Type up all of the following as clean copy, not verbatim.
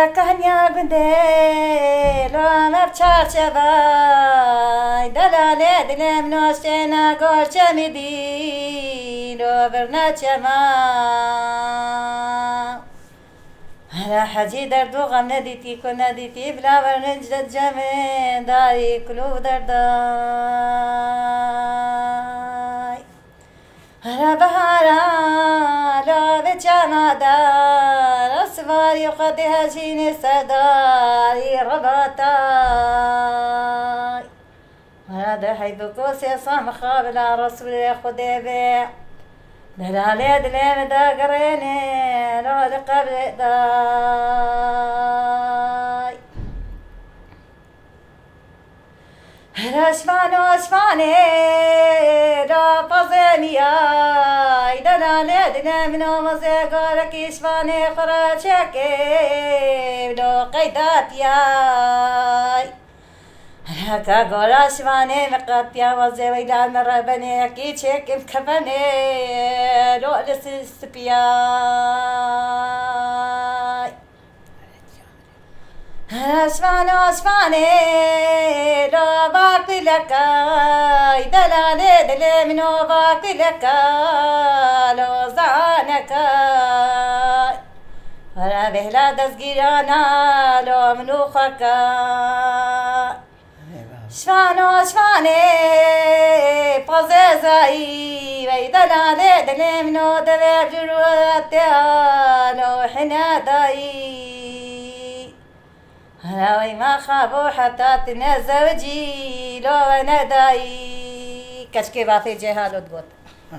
كهنيا قنديل وما بشارشباي دلالي دلم نوشتنا قول شمدين وبرنا شما هلا حجي دردو غم نديتي كن نديتي بلا برنجد جمين داري كلو درداي هلا بهارا لا بجانا دار أسواري وقد هجيني سداري رباطاي هذا حيث كوسي صام خابل رسول خديبي دلالي دلين دا قريني لو لقبل داي هلا شفاني لا فزيني دلالي دلين منو مزيقارك شفاني خراشكي لو قيداتي هكا قولا شفاني مقاطيا وزي ويلان ربني اكيد شيك مكفني لو لسسبياي شفاني لو باقي لك دلالي دلي منو باقي لك لو زانك ولا بهلا دزقيرانا لو منوخك شفاني بازازاي ويدلالي دلي منو دباب جرواتها لو حناداي هلاوي ما خابو حتى تنزوجي لو نداي كشكي بافي جهالو تقول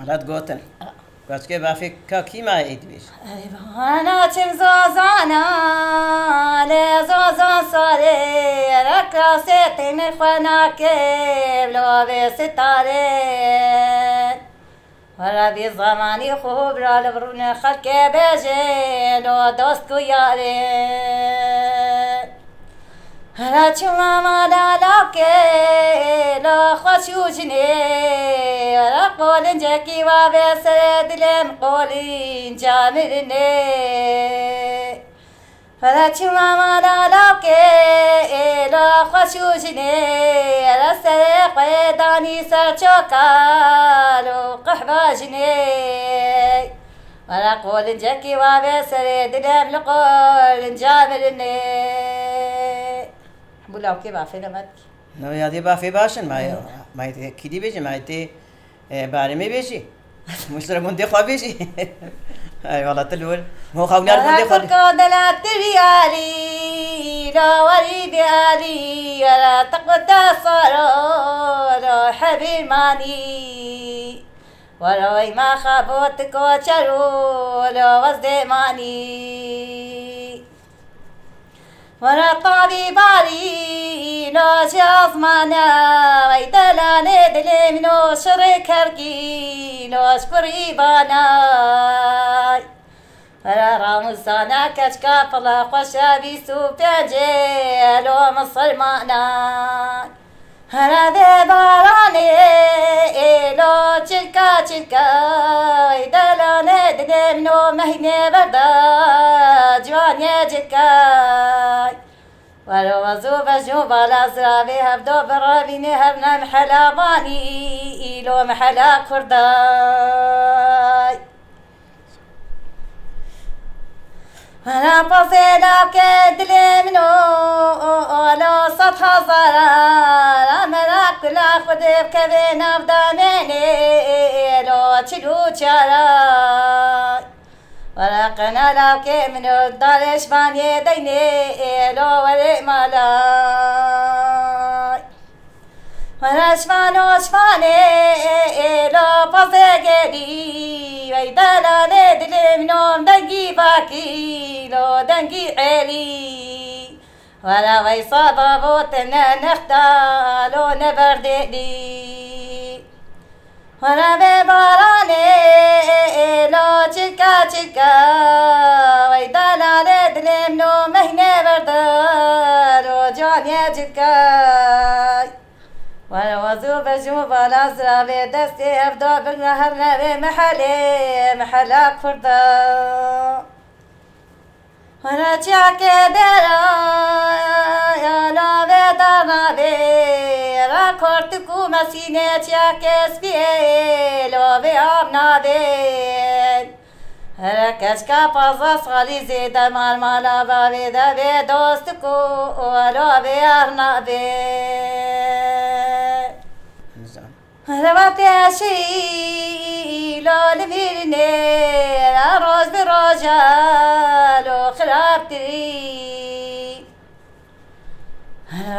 لا تقوتن كشكي بافي كاكي ما يدبيش أنا تمزازانا لزازان صاري ركاسيتي من خناكي لو بستاري ولا بزماني خوب را لبرون خلقي بيجي لو دوست ياري هلا شما ما لالاكي لو خشوجني ولا قولن جاكي وابسر دلم قولين جامرني هلا شما ما لالاكي لو خشوجني ولا سرق داني سرچوكا لو قحباجني ولا قولن جاكي وابسر دلم لقولين جامرني بولاو كي بافي نمت نو يادي بافي باشن ما يتي كيدي بيجي ما يتي بارمي بيجي مشترى بندي خوا بيجي اي والله تلول مو خاونار بندي خوا دلات ريالي لا وريد علي ولا تقوى صارو لا حبيب ماني ولا ما خابوتك وشرو لا وزد ماني ورا طابي باري لو شاف مانا ويدلاني دلي منو شريك هركي لو شكري بانا ورا رامزانا كشكا فلا خوشا بيسو بيجي لو مصر مانا هلا ذي باراني لو تشلكا ويدلاني دلي منو مهني بردا جوان يجكاي ولو وزوب جوبا لازرابي هبدو برابيني هبنا محلا باني إلو محلا كرداي أنا بصيلا كدلي منو لو سطح زرار أمراك لا خدي بكبين أبداميني لو تشلو تشاراي ولا قنا لا كي من الدار شبان يديني لو ورق مالاي ولا شفاني لو بزيقلي ويدالا ندلي منهم دنقي باكي لو دنقي عيلي ولا ويصابا بوتنا نختا لو نبردلي ولا بباراني لو تشكا ويدالا ندلي منهم مهنة بردا لو جوان يجكاي ولا وزوب جوبا لازرا بدستي أبدا بالنهر نبي محلاك فردا هر چاکه درا لاوه دارنابه را کرتکو مسینه چاکه سپیه لاوه آب نابه هر کس که 15 سالی زیده مالا باوه دوه دوست کو لاوه ارنابه رواتشی لال میرنه روز به روزالو خراب تری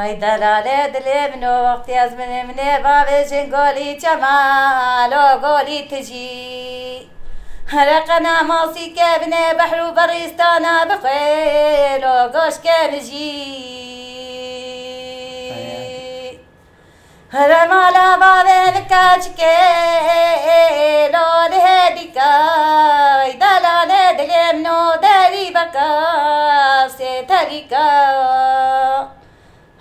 ای دلاله دلی منو وقتی از منه بابه جنگولی جمالو گولی تجی هر قنا ماسی که بنه بحر و بریستانا بخیل و گوش که نجی هر مالا بابه بکاچ که لال هدیکا ای دلاله دلی منو داری بکا سی تریکا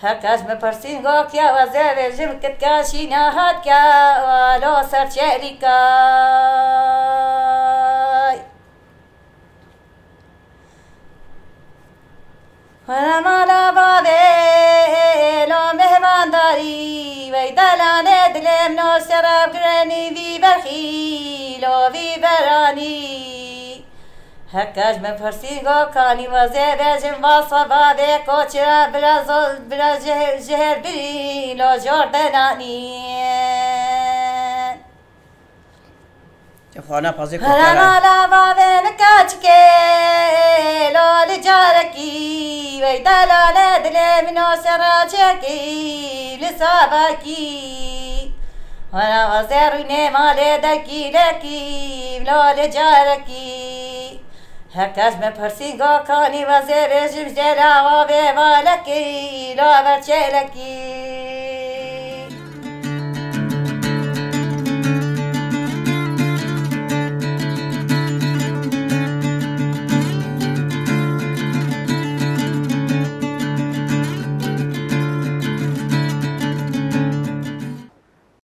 هکاش مپرسین گو کیا وزه جم کت کاشی نهاد کیا ولو سر چریکا هر مالا بابه لو مهمان داری وی دلانه دلم نو شراب گرانی وی برخی لو وی برانی هکاش مپرسین گو کانی وزه بجم واسه بابه کوچرا برا جهر بری لو جردنانی خانه پازی هر مالا بابه نکاچ که لول جارکی وی دلاله دل منو سراچکی لسابکی هر وزرونه مال دکی لکی لول جارکی هکاش مپرسین گو کانی وزه بجم جلا و به بالکی لو برچه لکی